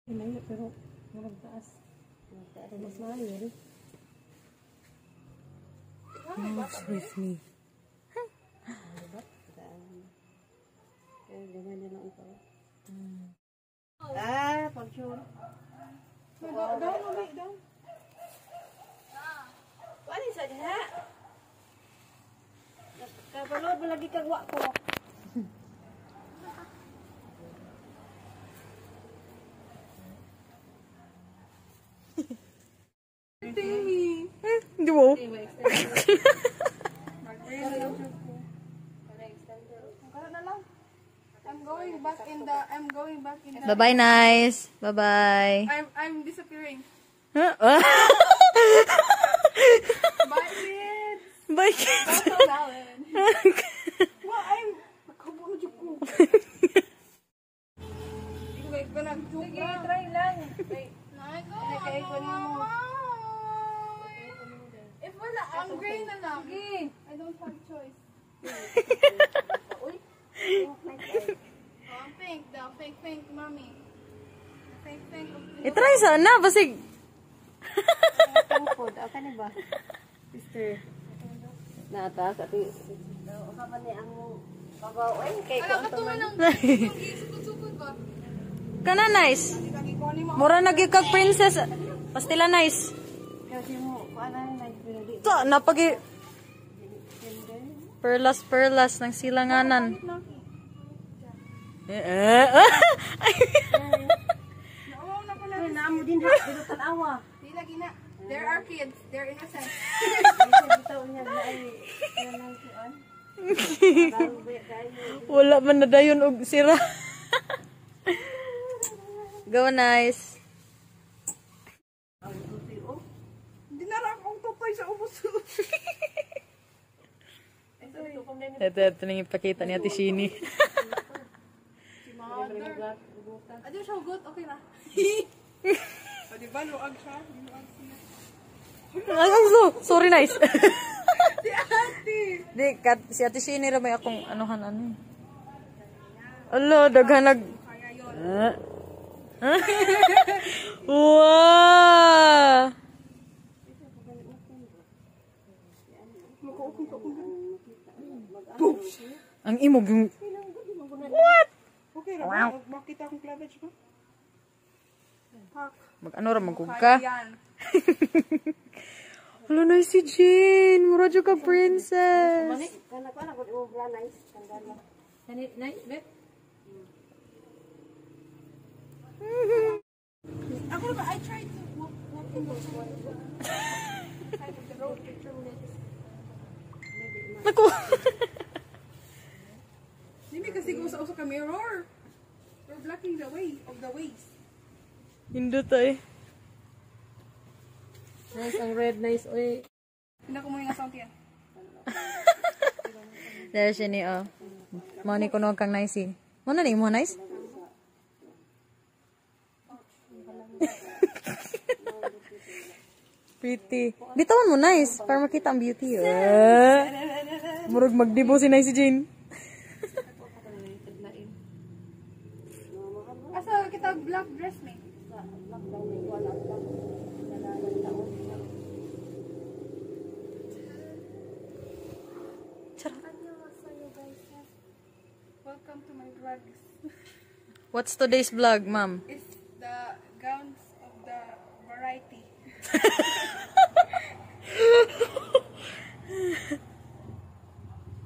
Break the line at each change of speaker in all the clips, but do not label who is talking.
Layo pero murag taas. Mas malayo rin.
Moves with me.
Pag sure. Down, ulit, down. Wala sa diha. Kapalood mo lagi kagwa ko.
Timmy. Hindi mo.
I'm going back in the
Bye-bye, nice. Bye-bye.
I'm disappearing.
Huh?
Bye kids.
Bye, kids.
So valid. Well, I'm Sige, try lang. If wala, ang gray na lang. Sige. I don't have choice. Oh, pink daw. Pink, mommy. Pink.
I-try sana, basig.
Tungkod, ka ni ba? Sister. Nata, kasi kapan ni ang babaw. Ay, kay ko ang tuman.
Sukod ba?
Kana nice. Mura nagikag princess. Pastila nice.
Kasi mo, paano yung nag-pinili?
Ito, napagi... Perlas ng silanganan.
Nauwaw na pala.
Ay, naamo din ha. Dito tanawa.
Di lagi na. There are kids. They're innocent.
Dito niya na ay nanang kuan.
Wala man na dayon og sira. Go, nice.
Hindi na lang akong tutoy sa ubos.
Ito nang ipakita ni Ate Shini.
Adi siya hugot. Okay na. O diba, luag siya.
Sorry, nice.
Si ate.
Di, si Ate Shini ra may akong ano. Alo, daghanag.
Kaya yun.
Wow! Ang imog yung... What?
Okay, wow. Makita akong cleavage ba?
Mag-ano ra, magkugka?
Yan.
Wala na si Jean. Mura dyan ka, princess.
Kana ko na ko ubra nice kandala. Nice, bet.
Ako naman, I tried to walk in the side of the road.
Naku.
Hindi kasi gusto ka mirror. You're blocking the way of the ways.
Hindot ay.
Nice ang red, nice oy.
Hindi ko muna yung sound yan.
There siya ni, oh. Mani ko kang nice eh. Muna ni mo nice? Pretty. Bitawan mo nice para makita ang beauty. Murag magdibo si nice si Jane.
Asa kita black dress me? Welcome to my vlogs.
What's today's vlog, ma'am?
It's the gowns of the variety.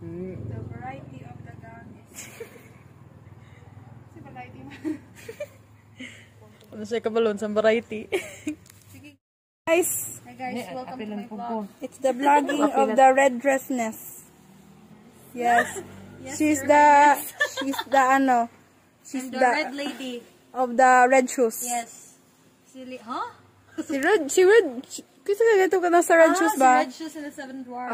The variety of the gown is... Si variety man.
Ano siya kabalon sa variety?
Sige.
Guys,
Hi guys, welcome to my vlog.
it's the vlogging of the red dressness. Yes. She's the
red lady.
of the red shoes.
Yes. Huh?
Si Red, kasi ganito ka na sa red shoes ba?
Red shoes in the seventh war.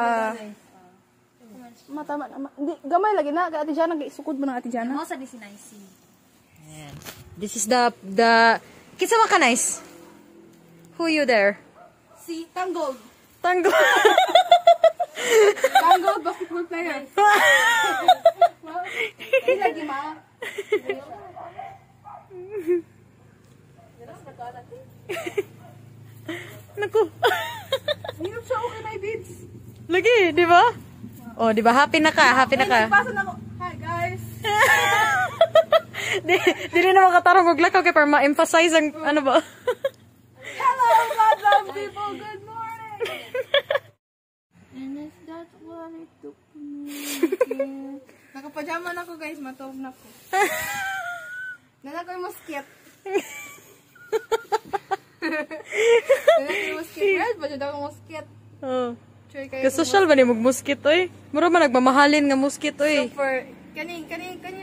Matama na. Gamay lagi na. Kaya Ate Jana, sukod mo ng Ate Jana.
Mo sa ni si Nice. This is the Kitsa man ka nice? Who you there?
Si Tangled.
Tango.
Tangled basketball player. Ay, lagi ma.
Lagi, di ba? Oh, di ba? Happy na ka, happy na ka.
Pasa na ko. Hi guys.
Di rin naman katarong maglakaw kay para ma-emphasize ang ano ba?
Hello, Godlove people. Good morning. And is that what it took me? Nakapajama na ko guys, matulog na ko. Nana ko yung mosquito. Nana ko yung mosquito. Red ba dyan ako mosquito?
Oh.
Try kayo.
Kasosyal ba ni mag-mosquito eh? Mura man nagmamahalin nga mosquito eh.
For kani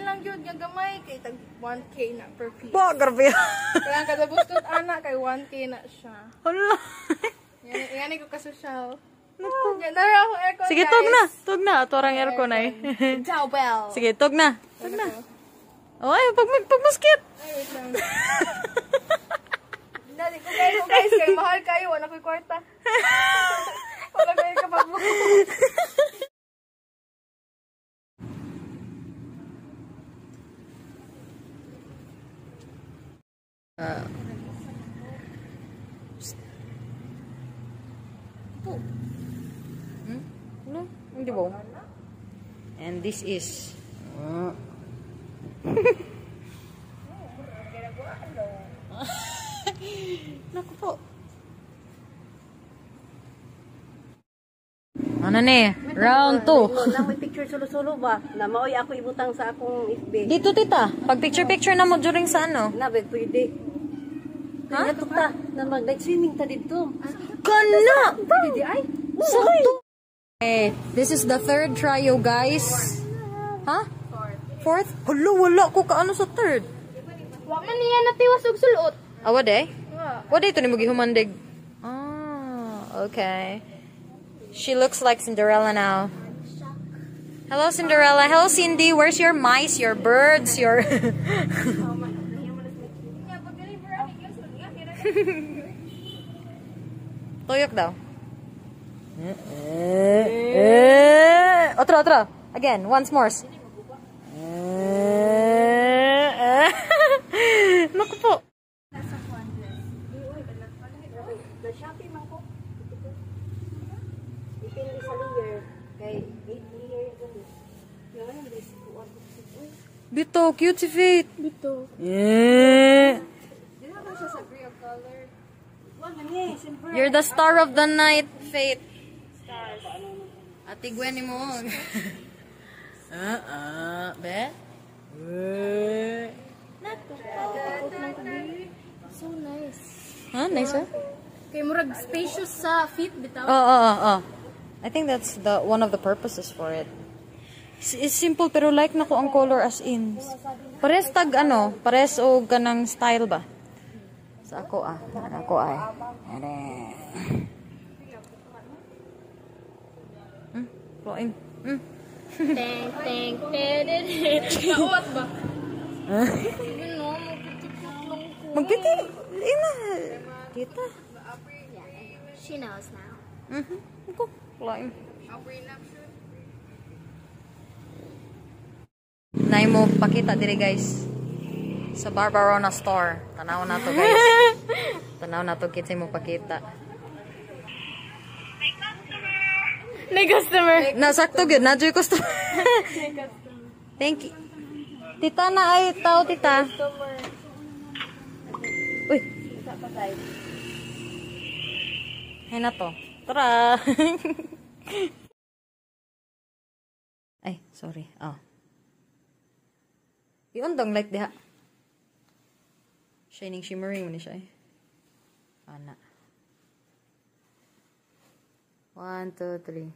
lang yun yung gamay kay tag 1K na per piece.
Ba, grabe.
Kaya kada bustot ana kay 1K na siya.
Hala.
Yan ko kasosyal. Yan na ako aircon.
Sige, tog na. Tog na. Ato orang aircon ay.
Ciao bell.
Sige, tog na. Tog na. Oh, ay, pag-moskit.
Ay, wait lang. Dali ko guys, kay mahal kayo, wala ko'y kwarta. Wala kayo kapag mo.
Ano? Hindi ba? And this is... Naku po. Ano ni? Round 2.
Na may picture solo-solo ba? Na maoy ako ibutang sa akong FB.
Dito tita. Pag picture-picture na mo during sa ano?
Na, pwede.
Ha?
Pwede ta. Na mag-night swimming ta dito.
Kana!
Pwede ay.
Sakto! Okay, this is the third trio, guys. Ha? Fourth? Hala, wala ko kaano sa third.
Wa man niya natiwas og sulot.
Awad eh? What ito ni mo gihumandig? Ah, okay. She looks like Cinderella now. Hello, Cinderella. Hello, Cindy. Where's your mice, your birds, your... Tuyok daw. Otro. Again, once more. Naku po.
Na-shopping man ko. Depende sa layer. Kay 8 layer ito. Yan, this one.
Bito, cute si Faith.
Dito.
Yeah.
Di na ba siya sa gray of color?
Wala niya, silver.
You're the star of the night, Faith. Ate Gwen mo. Be?
So nice.
Huh? Nice, huh?
Kay murag spacious sa feet bitaw.
Oh. I think that's the one of the purposes for it. It's simple pero like na ko ang color as in. Pares tag ano, pares o ganang style ba? Sa ako Ako ay. Floin.
Teng. Nauwat ba? Sige no, magpitikot lang ko.
Magpiti. Ina. Kita.
She knows now.
Ako. Floin. Nay mo pakita diri guys. Sa Barbarona store. Tanaw na to guys. Tanaw na to kitsa mo pakita.
May customer.
Nasakto gyud na joy customer. Thank you. Tita na ay tao tita. Uy. Hay na to. Tara. Ay, sorry. Oh. Iundang like diha. Shining shimmering man siya eh. Ana. 1, 2, 3.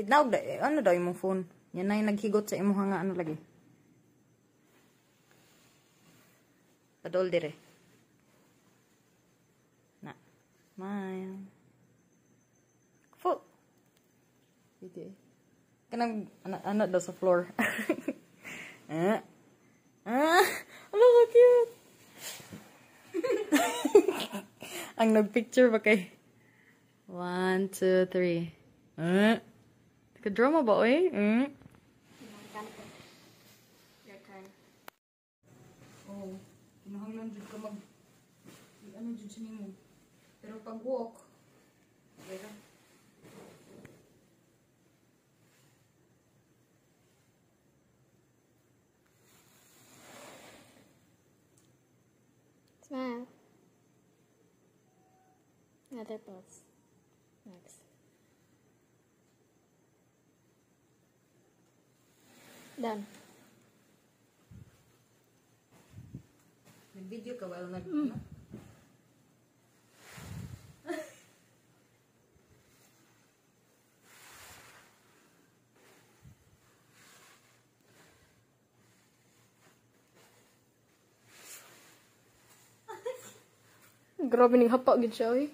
Naog da, ano daw imong phone? Yan na yung naghigot sa imong nga ano lagi. Padol dire. Na. Smile. Fo. Sige. Kanang ano daw sa floor. Ano ka cute. Ang nagpicture ba kay 1, 2, 3. Ka-drama ba, oy?
Your turn.
Oh, kinahanglan jud ka mag ano jud siya nimo. Pero pag walk, okay ra.
Other parts. Next. Done.
Nag-video ka while nag...
Grabe ning hapa gid siya oy.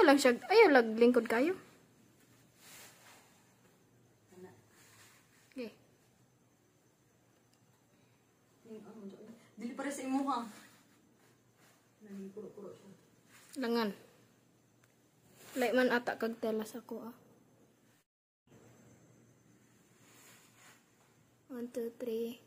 Ayaw lang lingkod kayo. Okay.
Dili pare sa imuha.
Langan. Like man ata kag telas ako ah. 1, 2, 3.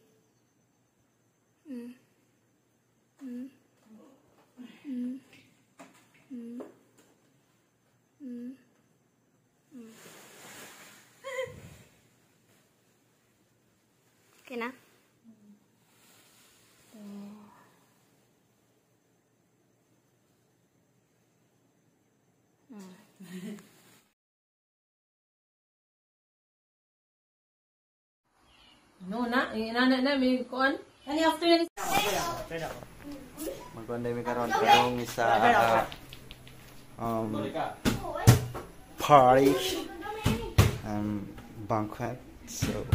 Okay na?
No na, inana na may kuan. Ani after na
Magkuhan mi karon karong isa party banquet. So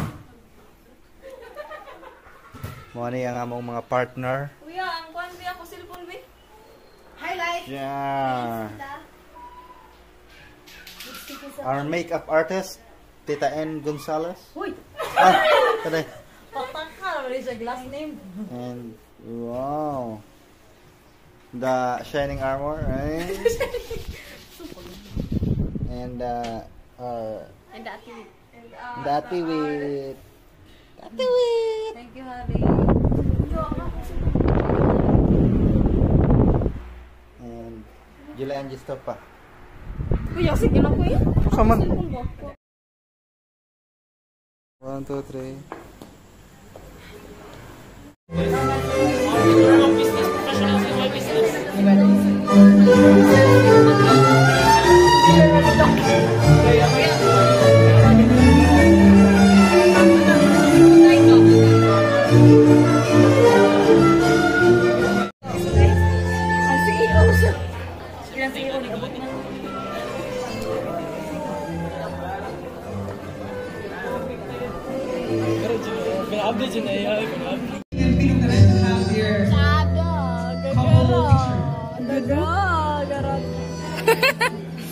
mo ni ang among mga partner.
Kuya, ang kuan biya ko cellphone bi.
Yeah. Our makeup artist, Tita N. Gonzalez.
Hoy.
Today.
Pataka wala sa glass name.
And wow. The shining armor, right? And
And dati.
Dati with
Thank you, Harry.
and Julian Gistopa.
Kuya, sige lang kuya.
Come on.
Cellphone ko.
1, 2, 3.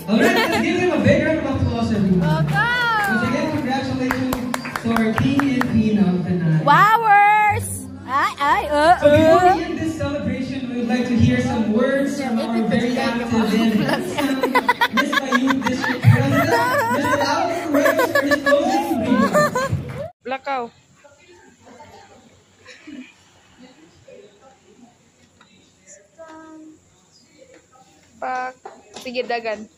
Alright, let's give him a big round of applause, everyone. Once again, congratulations to our king and queen of the night.
Wowers!
So before we end this celebration, we would like to hear some words from our very active and handsome Miss Ayun District President, Mr. Alex Reyes, for his closing remarks.
Lakaw. Sige, dagan.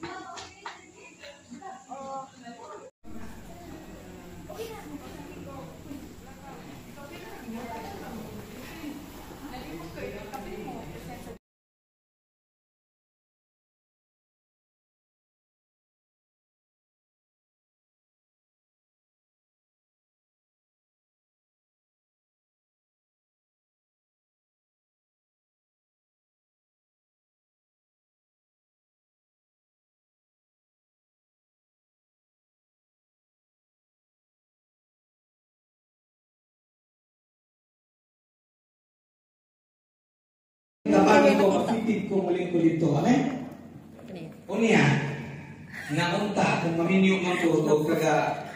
Tapagin ko, mapipid ko muling ko dito. Amen? Unya, naunta kung maminyo man ko o kaga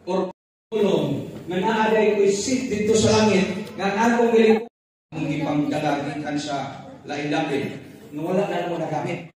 or tulong na naaday ko isit dito sa langit nga akong galing mong ipangdalagitan sa lain-lapin na wala na mo nagamit.